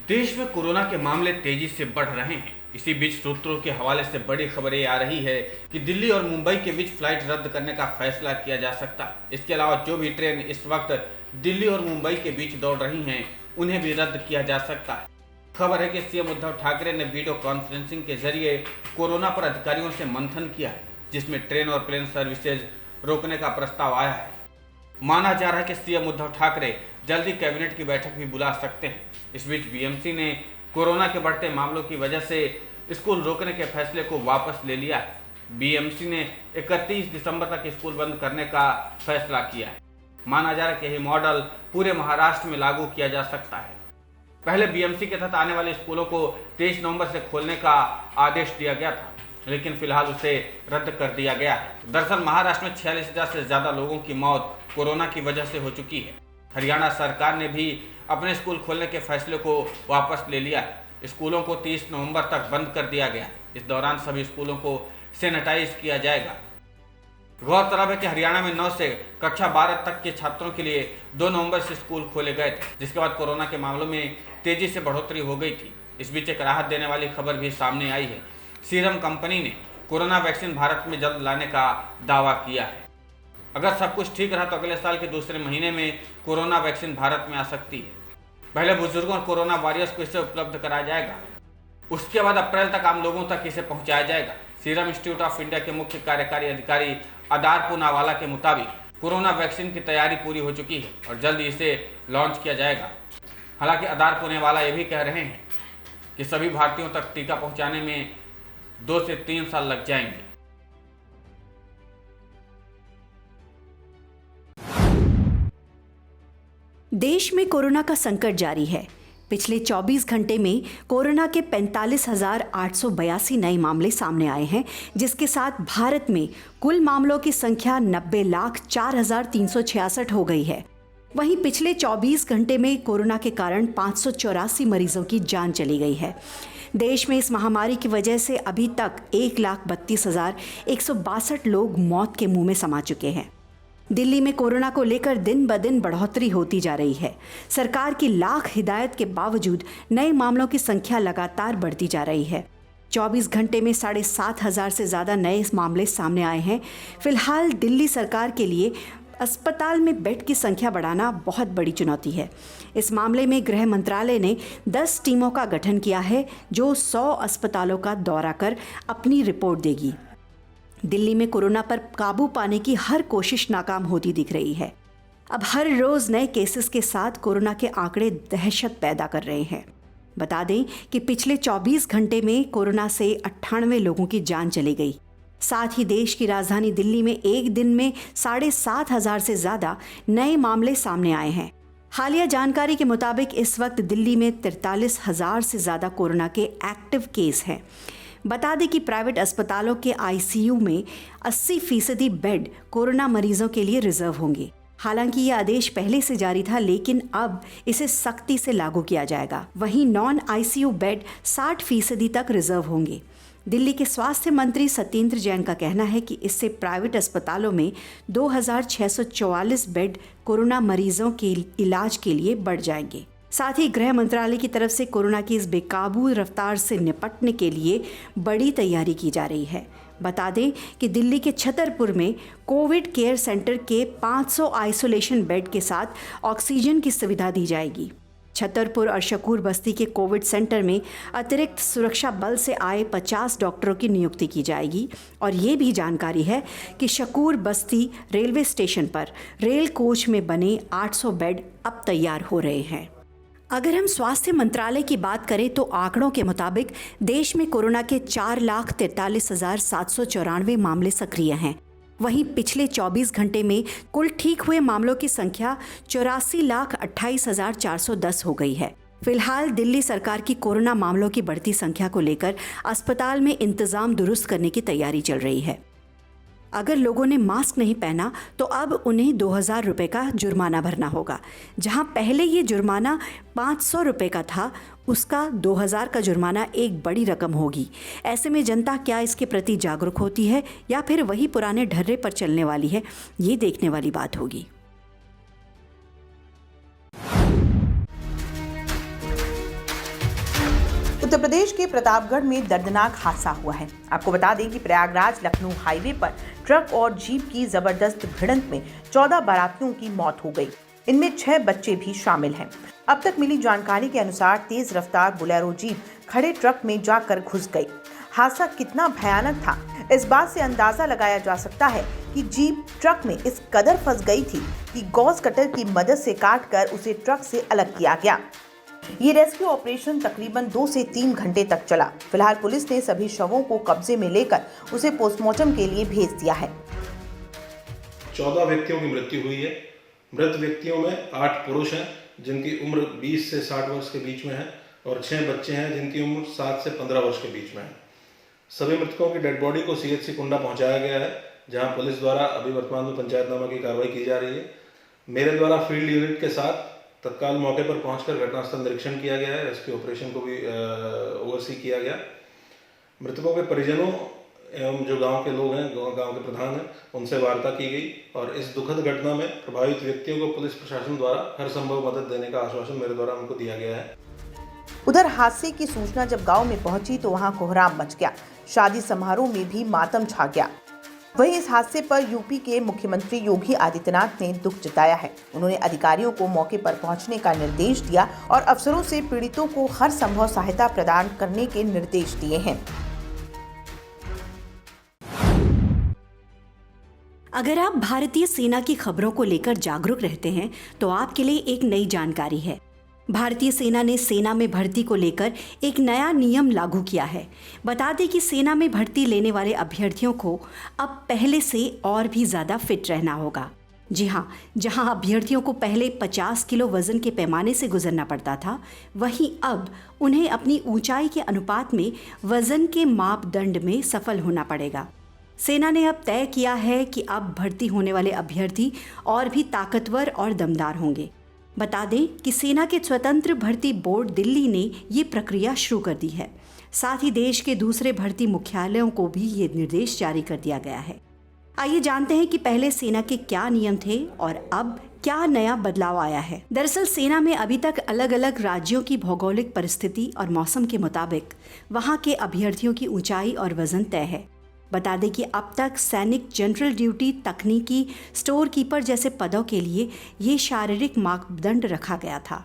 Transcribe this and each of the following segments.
देश में कोरोना के मामले तेजी से बढ़ रहे हैं। इसी बीच सूत्रों के हवाले से बड़ी खबरें आ रही है कि दिल्ली और मुंबई के बीच फ्लाइट रद्द करने का फैसला किया जा सकता है। इसके अलावा जो भी ट्रेन इस वक्त दिल्ली और मुंबई के बीच दौड़ रही हैं, उन्हें भी रद्द किया जा सकता है। खबर है कि सीएम उद्धव ठाकरे ने वीडियो कॉन्फ्रेंसिंग के जरिए कोरोना पर अधिकारियों से मंथन किया है, जिसमें ट्रेन और प्लेन सर्विसेज रोकने का प्रस्ताव आया है। माना जा रहा है कि सीएम उद्धव ठाकरे जल्दी कैबिनेट की बैठक भी बुला सकते हैं। इस बीच बीएमसी ने कोरोना के बढ़ते मामलों की वजह से स्कूल रोकने के फैसले को वापस ले लिया है। बीएमसी ने 31 दिसंबर तक स्कूल बंद करने का फैसला किया है। माना जा रहा है कि यह मॉडल पूरे महाराष्ट्र में लागू किया जा सकता है। पहले बीएमसी के तहत आने वाले स्कूलों को 23 नवंबर से खोलने का आदेश दिया गया था, लेकिन फिलहाल उसे रद्द कर दिया गया है। दरअसल महाराष्ट्र में 46,000 से ज्यादा लोगों की मौत कोरोना की वजह से हो चुकी है। हरियाणा सरकार ने भी अपने स्कूल खोलने के फैसले को वापस ले लिया है। स्कूलों को 30 नवंबर तक बंद कर दिया गया है। इस दौरान सभी स्कूलों को सैनिटाइज किया जाएगा। गौरतलब है कि हरियाणा में 9 से कक्षा 12 तक के छात्रों के लिए 2 नवंबर से स्कूल खोले गए थे, जिसके बाद कोरोना के मामलों में तेजी से बढ़ोतरी हो गई थी। इस बीच एक राहत देने वाली खबर भी सामने आई है। सीरम कंपनी ने कोरोना वैक्सीन भारत में जल्द लाने का दावा किया है। अगर सब कुछ ठीक रहा तो अगले साल के दूसरे महीने में कोरोना वैक्सीन भारत में आ सकती है। पहले बुजुर्गों और कोरोना वॉरियर्स को इसे उपलब्ध कराया जाएगा, उसके बाद अप्रैल तक आम लोगों तक इसे पहुंचाया जाएगा। सीरम इंस्टीट्यूट ऑफ इंडिया के मुख्य कार्यकारी अधिकारी अदार पूनावाला के मुताबिक कोरोना वैक्सीन की तैयारी पूरी हो चुकी है और जल्द इसे लॉन्च किया जाएगा। हालांकि अदार पूनावाला ये भी कह रहे हैं कि सभी भारतीयों तक टीका पहुंचाने में 2 से 3 साल लग जाएंगे। देश में कोरोना का संकट जारी है। पिछले 24 घंटे में कोरोना के 45,882 नए मामले सामने आए हैं, जिसके साथ भारत में कुल मामलों की संख्या 90,04,366 हो गई है। वहीं पिछले 24 घंटे में कोरोना के कारण 584 मरीजों की जान चली गई है। देश में इस महामारी की वजह से अभी तक 1,32,162 लोग मौत के मुंह में समा चुके हैं। दिल्ली में कोरोना को लेकर दिन ब दिन बढ़ोतरी होती जा रही है। सरकार की लाख हिदायत के बावजूद नए मामलों की संख्या लगातार बढ़ती जा रही है। 24 घंटे में 7,500 से ज़्यादा नए मामले सामने आए हैं। फिलहाल दिल्ली सरकार के लिए अस्पताल में बेड की संख्या बढ़ाना बहुत बड़ी चुनौती है। इस मामले में गृह मंत्रालय ने 10 टीमों का गठन किया है, जो 100 अस्पतालों का दौरा कर अपनी रिपोर्ट देगी। दिल्ली में कोरोना पर काबू पाने की हर कोशिश नाकाम होती दिख रही है। अब हर रोज नए केसेस के साथ कोरोना के आंकड़े दहशत पैदा कर रहे हैं। बता दें कि पिछले 24 घंटे में कोरोना से 98 लोगों की जान चली गई। साथ ही देश की राजधानी दिल्ली में एक दिन में 7,500 से ज्यादा नए मामले सामने आए हैं। हालिया जानकारी के मुताबिक इस वक्त दिल्ली में 43,000 से ज्यादा कोरोना के एक्टिव केस हैं। बता दें कि प्राइवेट अस्पतालों के आईसीयू में 80% बेड कोरोना मरीजों के लिए रिजर्व होंगे। हालांकि ये आदेश पहले से जारी था, लेकिन अब इसे सख्ती से लागू किया जाएगा। वहीं नॉन आईसीयू बेड 60% तक रिजर्व होंगे। दिल्ली के स्वास्थ्य मंत्री सत्येंद्र जैन का कहना है कि इससे प्राइवेट अस्पतालों में 2,644 बेड कोरोना मरीजों के इलाज के लिए बढ़ जाएंगे। साथ ही गृह मंत्रालय की तरफ से कोरोना की इस बेकाबू रफ्तार से निपटने के लिए बड़ी तैयारी की जा रही है। बता दें कि दिल्ली के छतरपुर में कोविड केयर सेंटर के 500 आइसोलेशन बेड के साथ ऑक्सीजन की सुविधा दी जाएगी। छतरपुर और शकूर बस्ती के कोविड सेंटर में अतिरिक्त सुरक्षा बल से आए 50 डॉक्टरों की नियुक्ति की जाएगी। और ये भी जानकारी है कि शकूर बस्ती रेलवे स्टेशन पर रेल कोच में बने 800 बेड अब तैयार हो रहे हैं। अगर हम स्वास्थ्य मंत्रालय की बात करें तो आंकड़ों के मुताबिक देश में कोरोना के 4,43,794 मामले सक्रिय हैं। वहीं पिछले 24 घंटे में कुल ठीक हुए मामलों की संख्या 84,28,410 हो गई है। फिलहाल दिल्ली सरकार की कोरोना मामलों की बढ़ती संख्या को लेकर अस्पताल में इंतजाम दुरुस्त करने की तैयारी चल रही है। अगर लोगों ने मास्क नहीं पहना तो अब उन्हें 2,000 रुपये का जुर्माना भरना होगा। जहां पहले ये जुर्माना 500 रुपये का था, उसका 2,000 का जुर्माना एक बड़ी रकम होगी। ऐसे में जनता क्या इसके प्रति जागरूक होती है या फिर वही पुराने ढर्रे पर चलने वाली है, ये देखने वाली बात होगी। उत्तर प्रदेश के प्रतापगढ़ में दर्दनाक हादसा हुआ है। आपको बता दें कि प्रयागराज लखनऊ हाईवे पर ट्रक और जीप की जबरदस्त भिड़ंत में 14 बारातियों की मौत हो गई। इनमें 6 बच्चे भी शामिल हैं। अब तक मिली जानकारी के अनुसार तेज रफ्तार बोलेरो जीप खड़े ट्रक में जाकर घुस गई। हादसा कितना भयानक था, इस बात से अंदाजा लगाया जा सकता है कि जीप ट्रक में इस कदर फंस गई थी कि गॉज कटर की मदद से काटकर उसे ट्रक से अलग किया गया। ये रेस्क्यू ऑपरेशन तकरीबन 2 से 3 घंटे तक चला। फिलहाल पुलिस ने सभी शवों को कब्जे में लेकर उसे पोस्टमार्टम के लिए भेज दिया है। 14 व्यक्तियों की मृत्यु हुई है। मृत व्यक्तियों में 8 पुरुष हैं जिनकी उम्र 20 से 60 वर्ष के बीच में है और 6 बच्चे हैं जिनकी उम्र 7 से 15 वर्ष के बीच में है। सभी मृतकों की डेड बॉडी को सीएचसी कुंडा पहुंचाया गया है, जहां पुलिस द्वारा अभी वर्तमान में पंचायतनामा की कार्रवाई की जा रही है। मेरे द्वारा फील्ड यूनिट के साथ तत्काल मौके पर पहुंचकर घटनास्थल निरीक्षण किया गया है। रेस्क्यू ऑपरेशन को भी ओवरसी किया गया। मृतकों के परिजनों एवं जो गांव के लोग हैं, गांव के प्रधान हैं, उनसे वार्ता की गई और इस दुखद घटना में प्रभावित व्यक्तियों को पुलिस प्रशासन द्वारा हर संभव मदद देने का आश्वासन मेरे द्वारा उनको दिया गया है। उधर हादसे की सूचना जब गांव में पहुंची तो वहां कोहराम मच गया। शादी समारोह में भी मातम छा गया। वहीं इस हादसे पर यूपी के मुख्यमंत्री योगी आदित्यनाथ ने दुख जताया है। उन्होंने अधिकारियों को मौके पर पहुंचने का निर्देश दिया और अफसरों से पीड़ितों को हर संभव सहायता प्रदान करने के निर्देश दिए हैं। अगर आप भारतीय सेना की खबरों को लेकर जागरूक रहते हैं तो आपके लिए एक नई जानकारी है। भारतीय सेना ने सेना में भर्ती को लेकर एक नया नियम लागू किया है। बता दें कि सेना में भर्ती लेने वाले अभ्यर्थियों को अब पहले से और भी ज़्यादा फिट रहना होगा। जी हाँ, जहां अभ्यर्थियों को पहले 50 किलो वजन के पैमाने से गुजरना पड़ता था, वहीं अब उन्हें अपनी ऊंचाई के अनुपात में वजन के मापदंड में सफल होना पड़ेगा। सेना ने अब तय किया है कि अब भर्ती होने वाले अभ्यर्थी और भी ताकतवर और दमदार होंगे। बता दें कि सेना के स्वतंत्र भर्ती बोर्ड दिल्ली ने ये प्रक्रिया शुरू कर दी है। साथ ही देश के दूसरे भर्ती मुख्यालयों को भी ये निर्देश जारी कर दिया गया है। आइए जानते हैं कि पहले सेना के क्या नियम थे और अब क्या नया बदलाव आया है। दरअसल सेना में अभी तक अलग अलग राज्यों की भौगोलिक परिस्थिति और मौसम के मुताबिक वहाँ के अभ्यर्थियों की ऊंचाई और वजन तय है। बता दें कि अब तक सैनिक, जनरल ड्यूटी, तकनीकी, स्टोर कीपर जैसे पदों के लिए ये शारीरिक मापदंड रखा गया था।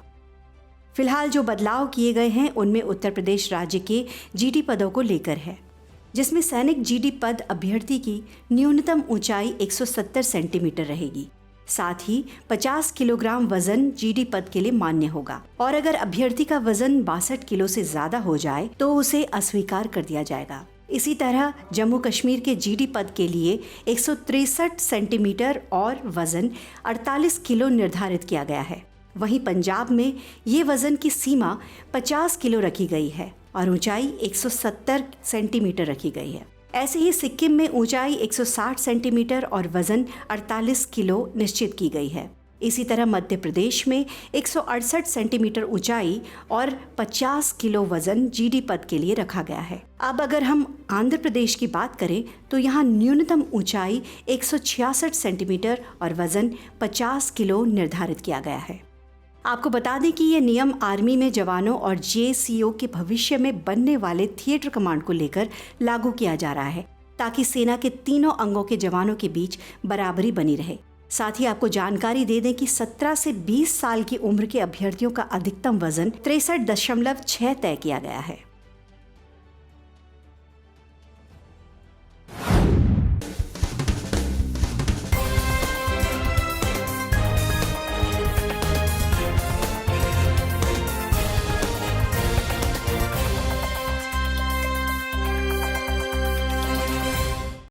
फिलहाल जो बदलाव किए गए हैं उनमें उत्तर प्रदेश राज्य के जीडी पदों को लेकर है, जिसमें सैनिक जीडी पद अभ्यर्थी की न्यूनतम ऊंचाई 170 सेंटीमीटर रहेगी। साथ ही 50 किलोग्राम वजन जीडी पद के लिए मान्य होगा और अगर अभ्यर्थी का वजन 62 किलो से ज्यादा हो जाए तो उसे अस्वीकार कर दिया जाएगा। इसी तरह जम्मू कश्मीर के जीडी पद के लिए 163 सेंटीमीटर और वजन 48 किलो निर्धारित किया गया है। वहीं पंजाब में ये वजन की सीमा 50 किलो रखी गई है और ऊंचाई 170 सेंटीमीटर रखी गई है। ऐसे ही सिक्किम में ऊंचाई 160 सेंटीमीटर और वजन 48 किलो निश्चित की गई है। इसी तरह मध्य प्रदेश में 168 सेंटीमीटर ऊंचाई और 50 किलो वजन जीडी पद के लिए रखा गया है। अब अगर हम आंध्र प्रदेश की बात करें तो यहाँ न्यूनतम ऊंचाई 166 सेंटीमीटर और वजन 50 किलो निर्धारित किया गया है। आपको बता दें कि ये नियम आर्मी में जवानों और जेसीओ के भविष्य में बनने वाले थिएटर कमांड को लेकर लागू किया जा रहा है, ताकि सेना के तीनों अंगों के जवानों के बीच बराबरी बनी रहे। साथ ही आपको जानकारी दे दें कि 17 से 20 साल की उम्र के अभ्यर्थियों का अधिकतम वजन 63.6 तय किया गया है।